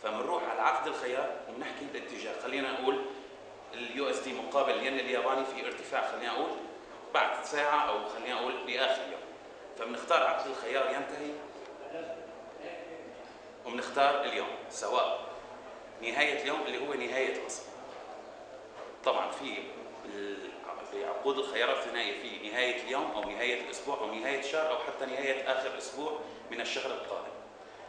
فبنروح على عقد الخيار وبنحكي الاتجاه. خلينا نقول اليو اس دي مقابل الين الياباني في ارتفاع، خلينا نقول بعد ساعه او خلينا نقول لاخر يوم. فبنختار عقد الخيار ينتهي وبنختار اليوم، سواء نهايه اليوم اللي هو نهايه الاصل. طبعا في بعقود الخيارات الثنائيه في نهايه اليوم او نهايه الاسبوع او نهايه الشهر او حتى نهايه اخر اسبوع من الشهر القادم.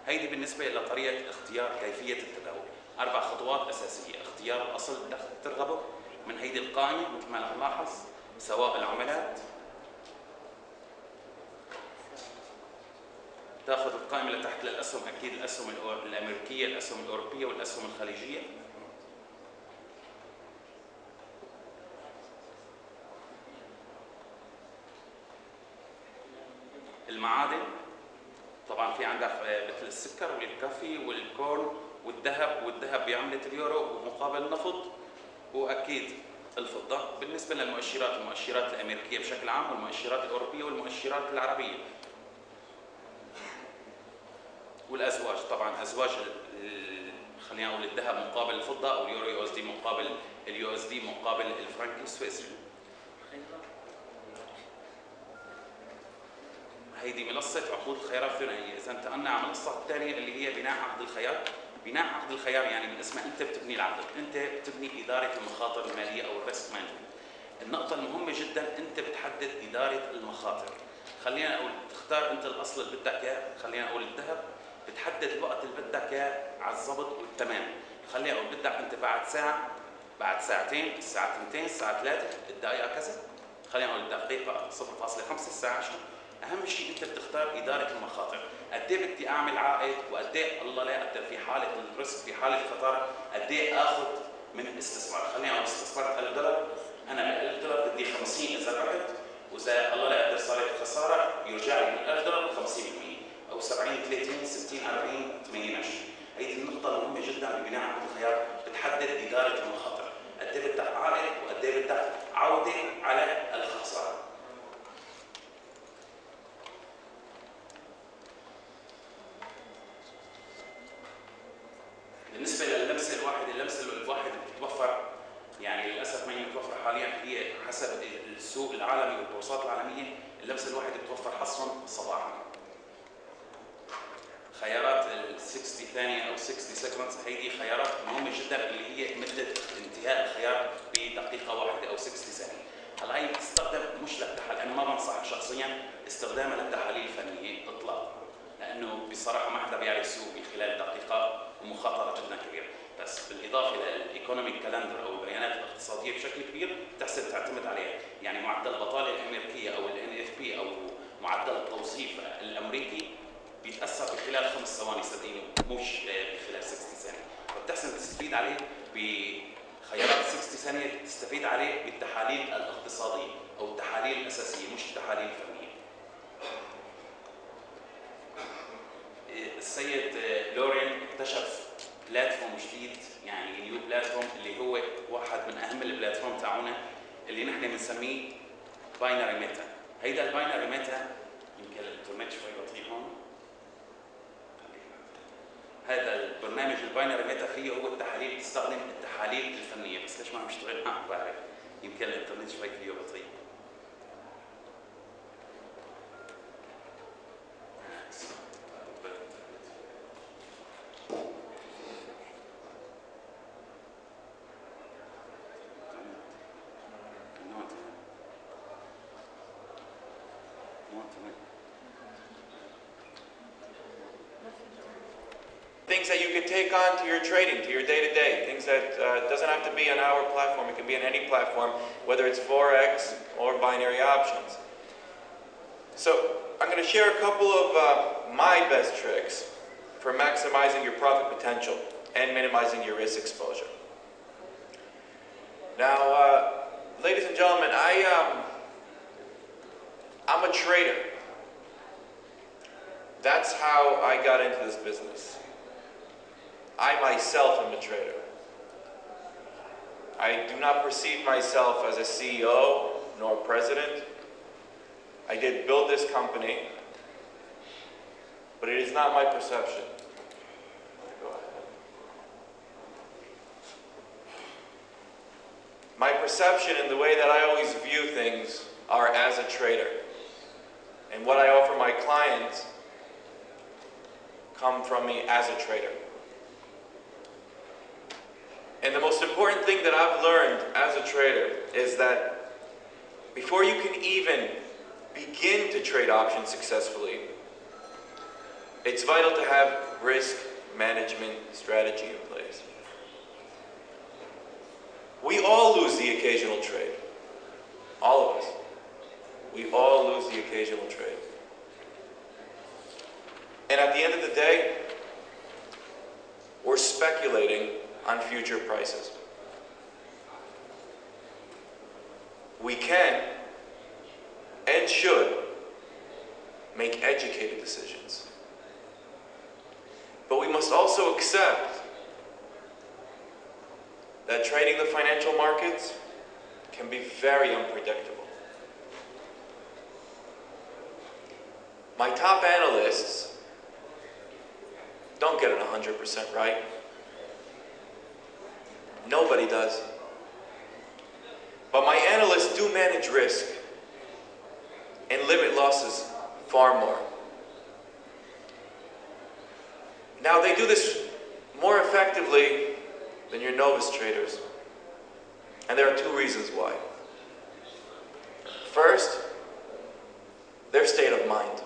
هيدي بالنسبه لطريقه اختيار كيفيه التداول. 4 خطوات اساسيه: اختيار الاصل اللي ترغبه من هيدي القائمه مثل ما نلاحظ، سواء العملات، تاخذ القائمه اللي تحت للاسهم، اكيد الاسهم الامريكيه، الاسهم الاوروبيه والاسهم الخليجيه. المعادن طبعا في عندك مثل السكر والكافي والكورن والذهب بعمله اليورو ومقابل النفط، واكيد الفضه. بالنسبه للمؤشرات، المؤشرات الامريكيه بشكل عام والمؤشرات الاوروبيه والمؤشرات العربيه. والازواج طبعا ازواج خلينا نقول الذهب مقابل الفضه او اليورو يو اس دي مقابل اليو اس دي مقابل الفرنك السويسري. هيدي منصه عقود الخيارات الثنائيه. اذا انتقلنا على المنصه الثانيه اللي هي بناء عقد الخيار. بناء عقد الخيار يعني من اسمها انت بتبني العقد، انت بتبني اداره المخاطر الماليه او الريسك مانجمنت. النقطه المهمه جدا انت بتحدد اداره المخاطر. خلينا نقول تختار انت الاصل اللي بدك اياه، خلينا نقول الذهب، بتحدد الوقت اللي بدك اياه على الضبط والتمام. خلينا نقول بدك انت بعد ساعه، بعد ساعتين، الساعه 2، الساعه 3، الدقيقه كذا، خلينا نقول الدقيقه 0.5، الساعه 10. اهم شيء انت بتختار اداره المخاطر. قد ايه بدي اعمل عائد، وقد ايه الله لا يقدر في حاله الريسك، في حاله الخطر قد ايه اخذ من الاستثمار. خلينا نقول استثمرت $1000، انا ب $1000 بدي 50 اذا ربحت، واذا الله لا يقدر صارت خساره يرجع لي من $1000 50%، او 70 30 60 40 80 20. هيدي النقطه المهمه جدا ببناء عقد الخيار، بتحدد اداره المخاطر، قد ايه بدك عائد وقد ايه بدك عوده على الخساره. بالنسبه لللمسه الواحده، اللمسه الواحده بتتوفر يعني للاسف ما هي متوفره حاليا، هي حسب السوق العالمي والبورصات العالميه. اللمسه الواحده بتوفر حصرا صباحا. خيارات ال 60 ثانيه او 60 سكندز هيدي خيارات مهمه جدا اللي هي مده انتهاء الخيار بدقيقه واحده او 60 ثانيه. هلا هي بتستخدم مش للتحليل، انا ما بنصح شخصيا استخدامها للتحاليل الفنيه اطلاقا، لانه بصراحه ما حدا بيعرف السوق بخلال دقيقه ومخاطره جدا كبيره. بس بالاضافه للايكونوميك كالندر او البيانات الاقتصاديه بشكل كبير بتحسن تعتمد عليها. يعني معدل البطاله الامريكيه او الان اف بي او معدل التوظيف الامريكي بيتاثر بخلال 5 ثواني صدقيني، مش بخلال 60 ثانيه. فبتحسن تستفيد عليه بخيارات 60 ثانيه، تستفيد عليه بالتحاليل الاقتصاديه او التحاليل الاساسيه مش التحاليل الفنيه. السيد لورين اكتشف بلاتفورم جديد، يعني نيو بلاتفورم اللي هو واحد من اهم البلاتفورم تاعونا اللي نحن بنسميه باينري ميتا. هيدا الباينري ميتا يمكن الانترنت شوي بطيء هون. هذا البرنامج الباينري ميتا فيه هو التحاليل، بتستخدم التحاليل الفنيه، بس ليش ما عم يشتغل؟ ما بعرف، يمكن الانترنت شوي فيه بطيء. Things that you could take on to your trading, to your day-to-day, things that doesn't have to be on our platform, it can be on any platform, whether it's Forex or binary options. So I'm going to share a couple of my best tricks for maximizing your profit potential and minimizing your risk exposure. Now, ladies and gentlemen, I'm a trader. That's how I got into this business. I myself am a trader. I do not perceive myself as a CEO nor president. I did build this company, but it is not my perception. Go ahead. my perception and the way that I always view things are as a trader. And what I offer my clients come from me as a trader. And the most important thing that I've learned as a trader is that before you can even begin to trade options successfully, it's vital to have risk management strategy in place. We all lose the occasional trade. All of us. We all lose the occasional trade. And at the end of the day, we're speculating on future prices. We can and should make educated decisions. But we must also accept that trading the financial markets can be very unpredictable. My top analysts don't get it 100% right. Nobody does. But my analysts do manage risk and limit losses far more. Now, they do this more effectively than your novice traders. And there are two reasons why. First, their state of mind.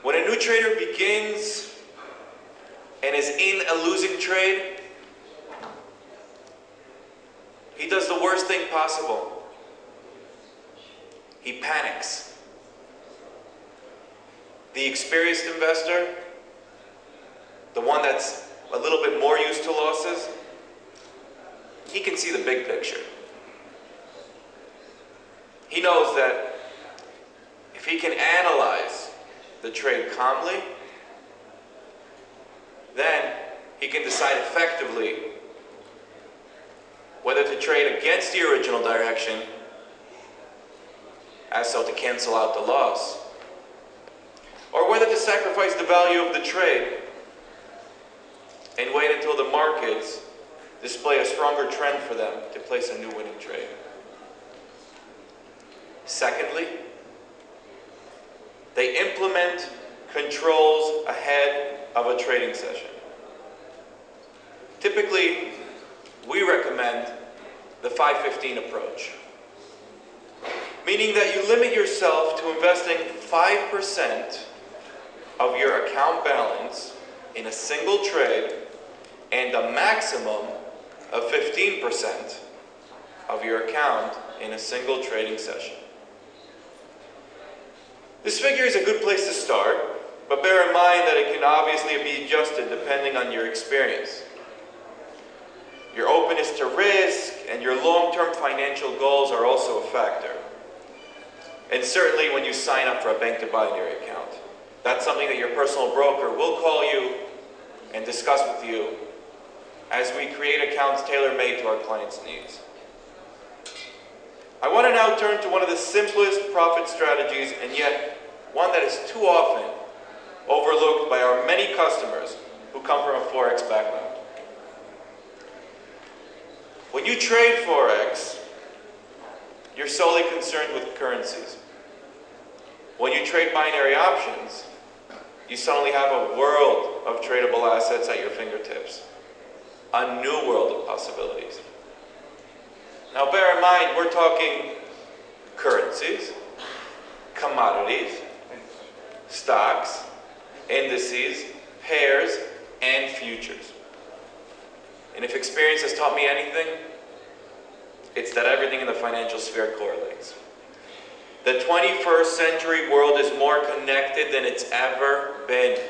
When a new trader begins and is in a losing trade, he does the worst thing possible. He panics. The experienced investor, the one that's a little bit more used to losses, he can see the big picture. He knows that if he can analyze the trade calmly, then he can decide effectively whether to trade against the original direction, as so to cancel out the loss, or whether to sacrifice the value of the trade and wait until the markets display a stronger trend for them to place a new winning trade. Secondly, they implement controls ahead of a trading session. Typically, we recommend the 5-15 approach, meaning that you limit yourself to investing 5% of your account balance in a single trade and a maximum of 15% of your account in a single trading session. This figure is a good place to start, but bear in mind that it can obviously be adjusted depending on your experience, your openness to risk, and your long-term financial goals are also a factor. And certainly when you sign up for a Banc binary account, that's something that your personal broker will call you and discuss with you as we create accounts tailor-made to our clients' needs. I want to now turn to one of the simplest profit strategies, and yet one that is too often overlooked by our many customers who come from a Forex background. When you trade Forex, you're solely concerned with currencies. When you trade binary options, you suddenly have a world of tradable assets at your fingertips. A new world of possibilities. Now bear in mind, we're talking currencies, commodities, stocks, indices, pairs, and futures. And if experience has taught me anything, it's that everything in the financial sphere correlates. The 21st century world is more connected than it's ever been.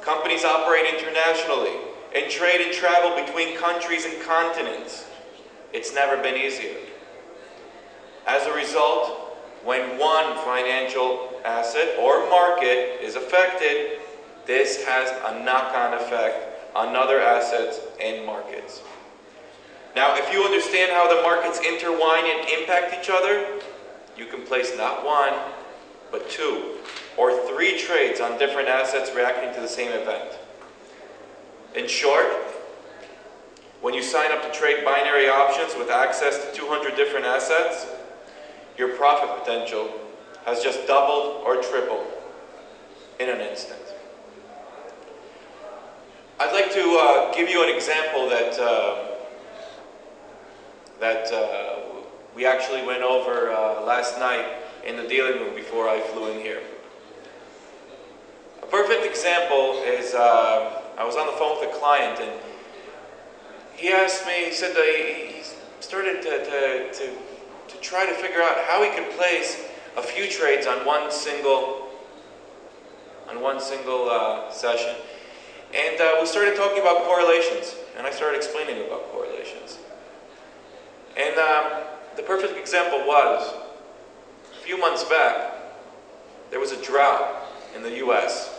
Companies operate internationally and trade and travel between countries and continents. It's never been easier. As a result, when one financial asset or market is affected, this has a knock-on effect on other assets and markets. Now, if you understand how the markets intertwine and impact each other, you can place not one, but 2 or 3 trades on different assets reacting to the same event. In short, when you sign up to trade binary options with access to 200 different assets, your profit potential has just doubled or tripled in an instant. I'd like to give you an example that we actually went over last night in the dealing room before I flew in here. A perfect example is I was on the phone with a client, and he asked me, he said that he started to try to figure out how he could place a few trades on one single session. And we started talking about correlations, and I started explaining about correlations. And the perfect example was, a few months back, there was a drought in the US.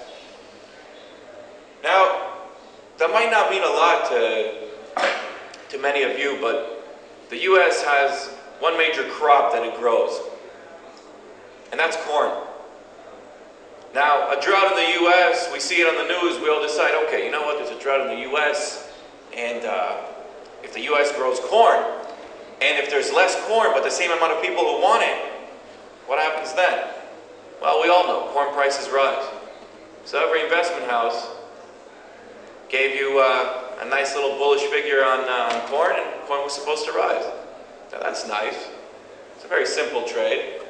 Now, that might not mean a lot to many of you, but the US has one major crop that it grows, and that's corn. Now, a drought in the US, we see it on the news, we all decide, okay, you know what, there's a drought in the US, and if the US grows corn, and if there's less corn but the same amount of people who want it, what happens then? Well, we all know, corn prices rise. So every investment house gave you a nice little bullish figure on corn, and corn was supposed to rise. Now that's nice. It's a very simple trade.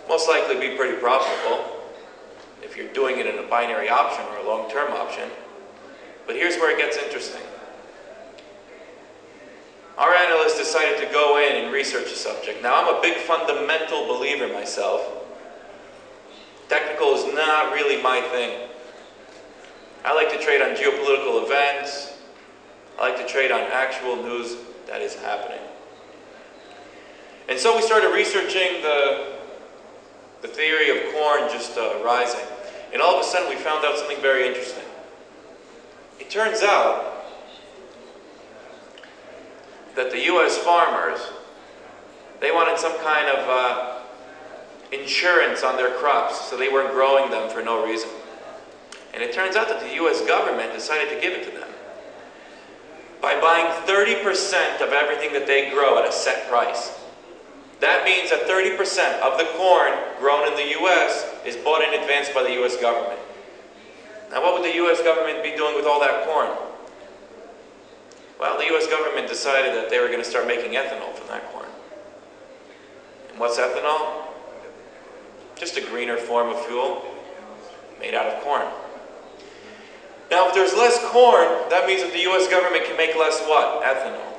Most likely be pretty profitable if you're doing it in a binary option or a long-term option. But here's where it gets interesting. Our analyst decided to go in and research the subject. Now, I'm a big fundamental believer myself. Technical is not really my thing. I like to trade on geopolitical events. I like to trade on actual news that is happening. And so we started researching the theory of corn just rising. And all of a sudden we found out something very interesting. It turns out that the US farmers, they wanted some kind of insurance on their crops, so they weren't growing them for no reason. And it turns out that the US government decided to give it to them by buying 30% of everything that they grow at a set price. That means that 30% of the corn grown in the US is bought in advance by the US government. Now, what would the US government be doing with all that corn? Well, the US government decided that they were going to start making ethanol from that corn. And what's ethanol? Just a greener form of fuel made out of corn. Now, if there's less corn, that means that the US government can make less what? Ethanol.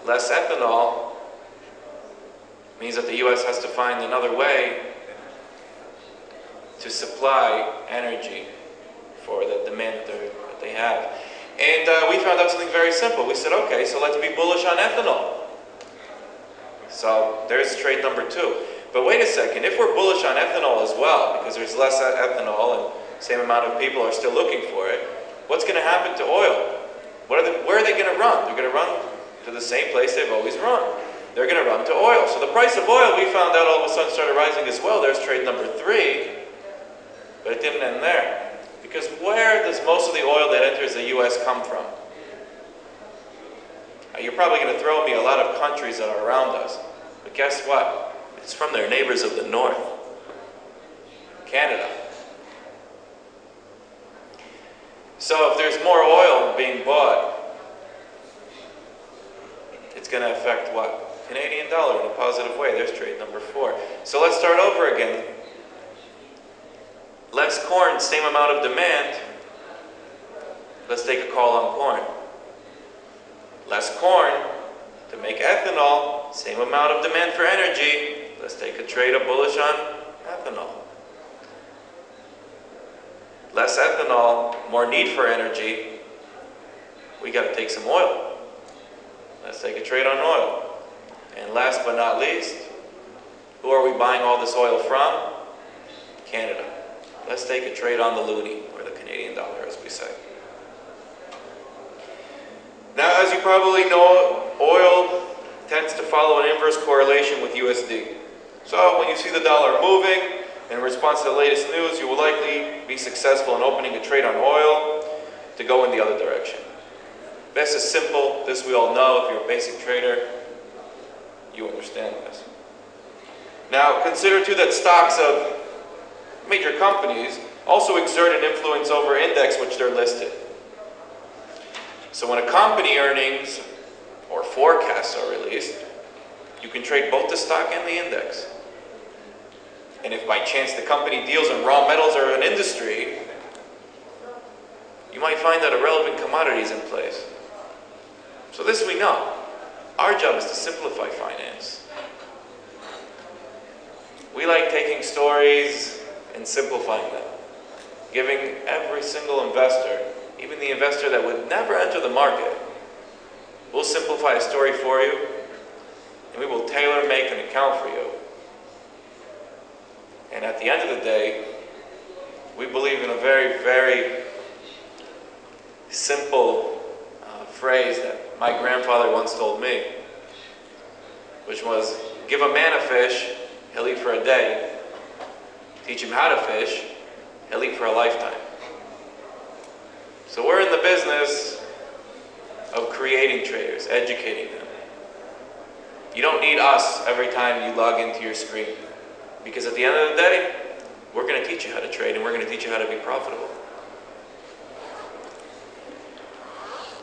Less ethanol means that the US has to find another way to supply energy for the demand that they have. And we found out something very simple. We said, okay, so let's be bullish on ethanol. So there's trade number 2. But wait a second, if we're bullish on ethanol as well, because there's less ethanol and same amount of people are still looking for it, what's going to happen to oil? Where are they going to run? They're going to run to the same place they've always run. They're going to run to oil. So the price of oil, we found out all of a sudden started rising as well. There's trade number 3, but it didn't end there. Because where does most of the oil that enters the US come from? You're probably going to throw me a lot of countries that are around us. But guess what? It's from their neighbors of the north. Canada. So if there's more oil being bought, it's going to affect what? Canadian dollar in a positive way. There's trade number 4. So let's start over again. Less corn, same amount of demand. Let's take a call on corn. Less corn to make ethanol, same amount of demand for energy. Let's take a trade of bullish on ethanol. Less ethanol, more need for energy. We got to take some oil. Let's take a trade on oil. And last but not least, who are we buying all this oil from? Canada. Let's take a trade on the loonie, or the Canadian dollar, as we say. Now, as you probably know, oil tends to follow an inverse correlation with USD. So when you see the dollar moving, in response to the latest news, you will likely be successful in opening a trade on oil to go in the other direction. This is simple. This we all know. If you're a basic trader, you understand this. Now, consider too that stocks of major companies also exert an influence over index which they're listed. So when a company earnings or forecasts are released, you can trade both the stock and the index. And if by chance the company deals in raw metals or an industry, you might find that a relevant commodity is in place. So this we know. Our job is to simplify finance. We like taking stories and simplifying them, giving every single investor, even the investor that would never enter the market, we'll simplify a story for you, and we will tailor-make an account for you. And at the end of the day, we believe in a very, very simple phrase that my grandfather once told me, which was, give a man a fish, he'll eat for a day. Teach him how to fish, he'll eat for a lifetime. So we're in the business of creating traders, educating them. You don't need us every time you log into your screen, because at the end of the day, we're going to teach you how to trade, and we're going to teach you how to be profitable.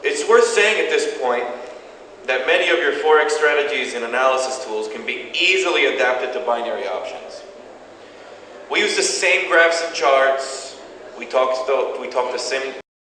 It's worth saying at this point that many of your Forex strategies and analysis tools can be easily adapted to binary options. We use the same graphs and charts. We talk the same